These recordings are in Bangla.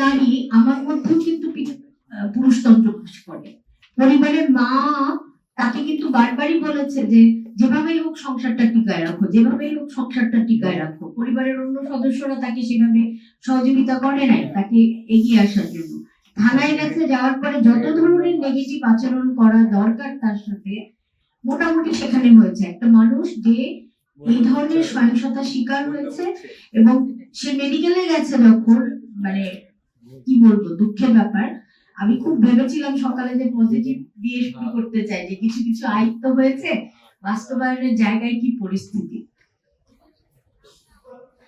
নারী আমার মধ্যেও কিন্তু পুরুষতন্ত্র বাস করে। পরিবারের মা তাকে কিন্তু বারবারই বলেছে যে যেভাবেই হোক সংসারটা টিকায় রাখো, যেভাবেই হোক সংসারটা টিকায় রাখো। পরিবারের অন্য সদস্যরা তাকে সেভাবে সহযোগিতা করে নাই তাকে এগিয়ে আসার জন্য। থানায় গেছে, যাওয়ার পরে যত ধরনের নেগেটিভ আচরণ করা দরকার তার সাথে মোটামুটি সেখানে হয়েছে। একটা মানুষ যে এই ধরনের সহিংসতা শিকার হয়েছে এবং সে মেডিকেলে গেছে যখন, মানে কি বলবো, দুঃখের ব্যাপার। আমি খুব ভেবেছিলাম সকালে যে পজিটিভ দিয়ে শুরু করতে চাই, যে কিছু কিছু আয়ত্ত হয়েছে, বাস্তবায়নের জায়গায় কি পরিস্থিতি।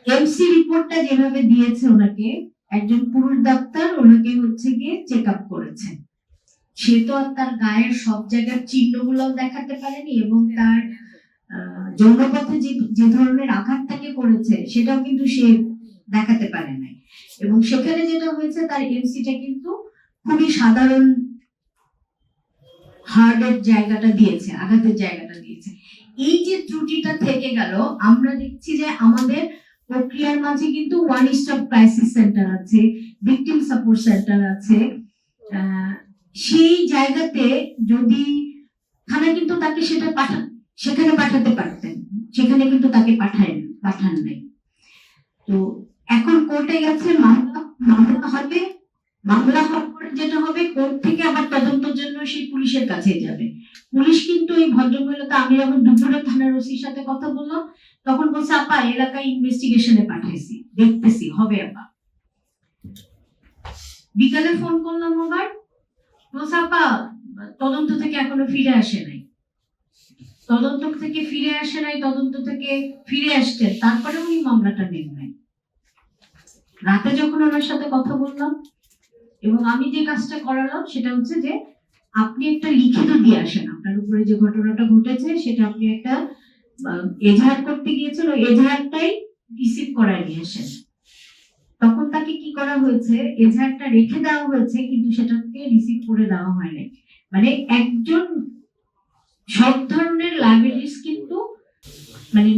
এমসি রিপোর্টটা যেভাবে দিয়েছে ওনাকে, একজন পুরুষ ডাক্তার ওনাকে হচ্ছে গিয়ে চেক আপ করেছেন, সে তো আর তার গায়ের সব জায়গার চিহ্নগুলো দেখাতে পারেনি এবং তার যৌনপথে যে ধরনের আঘাত তাকে করেছে সেটাও কিন্তু সে দেখাতে পারে নাই। এবং সেখানে যেটা হয়েছে, তার এমসিটা কিন্তু খুবই সাধারণ হার্টের জায়গাটা দিয়েছে, আঘাতের জায়গাটা দিয়েছে। এই যে ত্রুটিটা থেকে গেল, আমরা দেখছি যে আমাদের প্রক্রিয়ার মাঝে কিন্তু ওয়ান স্টপ ক্রাইসিস সেন্টার আছে, ভিকটিম সাপোর্ট সেন্টার আছে। সেই জায়গাতে যদি থানা কিন্তু তাকে সেখানে পাঠাতে পারতেন, সেখানে কিন্তু তাকে পাঠান নাই। তো এখন কোর্টে গেছে, মামলা হবে, মামলা হওয়ার পরে যেটা হবে, কোর্ট থেকে আবার তদন্তের জন্য সেই পুলিশের কাছে যাবে। পুলিশ কিন্তু এই ভদ্রমহিলাকে, আমি যখন দুপুরে থানার ওসির সাথে কথা বললাম তখন বলছে, আপা এলাকায় ইনভেস্টিগেশনে পাঠাইছি, দেখতেছি হবে আপা। বিকালে ফোন করলাম আবার, বলছে আপা তদন্ত থেকে এখনো ফিরে আসে নাই, তদন্ত থেকে ফিরে আসতেন, তারপরে উনি মামলাটা নেন নাই। রাতে যখন ওনার সাথে কথা বললাম এবং আমি যে কাজটা করালাম সেটা হচ্ছে যে আপনি একটা লিখিত দিয়ে আসেন, আপনার উপরে যে ঘটনাটা ঘটেছে সেটা আপনি একটা এজাহার করতে গিয়েছেন, ওই এজাহারটাই রিসিভ করায় নিয়ে আসেন। তখন তাকে কি করা হয়েছে, এজাহারটা রেখে দেওয়া হয়েছে কিন্তু সেটাকে রিসিভ করে দেওয়া হয় নাই। মানে একজন সব ধরনের লাইবিলিটিস কিন্তু মানে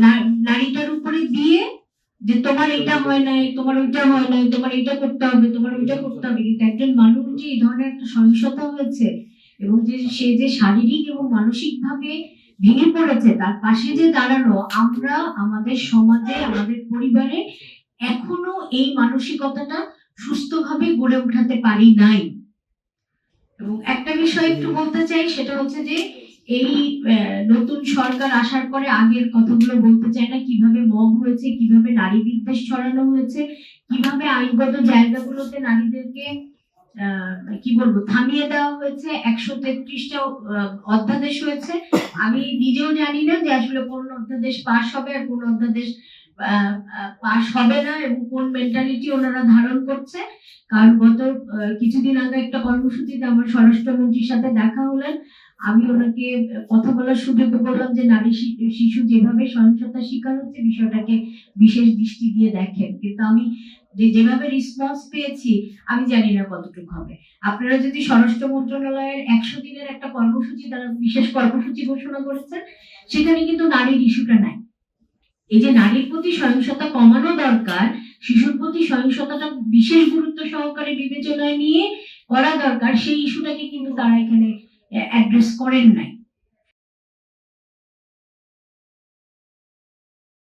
নারীটার উপরে দিয়ে যে তোমার এটা হয় নাই, তোমার ওইটা হয় নাই, তোমার এটা করতে হবে, তোমার ওইটা করতে হবে। কিন্তু একজন মানুষ যে এই ধরনের একটা সহিংসতা হয়েছে এবং যে সে যে শারীরিক এবং মানসিক ভাবে ভেঙে পড়েছে, তার পাশে যে দাঁড়ানো, আমরা আমাদের সমাজে, আমাদের পরিবারে এখনো এই মানসিকতাটা সুস্থভাবে গড়ে উঠাতে পারি নাই। এবং একটা বিষয় একটু বলতে চাই, সেটা হচ্ছে যে এই নতুন সরকার আসার পরে আগের কথাগুলো বলতে চাই না, কিভাবে মব হয়েছে, কিভাবে নারী বিদ্বেষ ছড়ানো হয়েছে, কিভাবে আইনগত জায়গাগুলোতে নারীদেরকে কি বলবো থামিয়ে দেওয়া হয়েছে। 133টা অধ্যাদেশ হয়েছে। আমি নিজেও জানি না যে আসলে কোন অধ্যাদেশ পাশ হবে আর কোন অধ্যাদেশ পাশ হবে না এবং কোন মেন্টালিটি ওনারা ধারণ করছে। কারণ গত কিছুদিন আগে একটা কর্মসূচিতে আমার স্বরাষ্ট্রমন্ত্রীর সাথে দেখা হলেন, আমি ওনাকে কথা বলার সুযোগ বললাম যে নারী শিশু যেভাবে সহিংসতার শিকার হচ্ছে বিষয়টাকে বিশেষ দৃষ্টি দিয়ে দেখেন। কিন্তু আমি যেভাবে রেসপন্স পেয়েছি আমি জানি না কতটুকু হবে। আপনারা যদি স্বরাষ্ট্র মন্ত্রণালয়ের 100 দিনের একটা কর্মসূচি, তারা বিশেষ কর্মসূচি ঘোষণা করেছেন, সেখানে কিন্তু নারীর ইস্যুটা নাই। এই যে নারীর প্রতি সহিংসতা কমানো দরকার, শিশুর প্রতি সহিংসতাটা বিশেষ গুরুত্ব সহকারে বিবেচনায় নিয়ে করা দরকার, সেই ইস্যুটাকে কিন্তু তারা এখানে অ্যাড্রেস করেন নাই।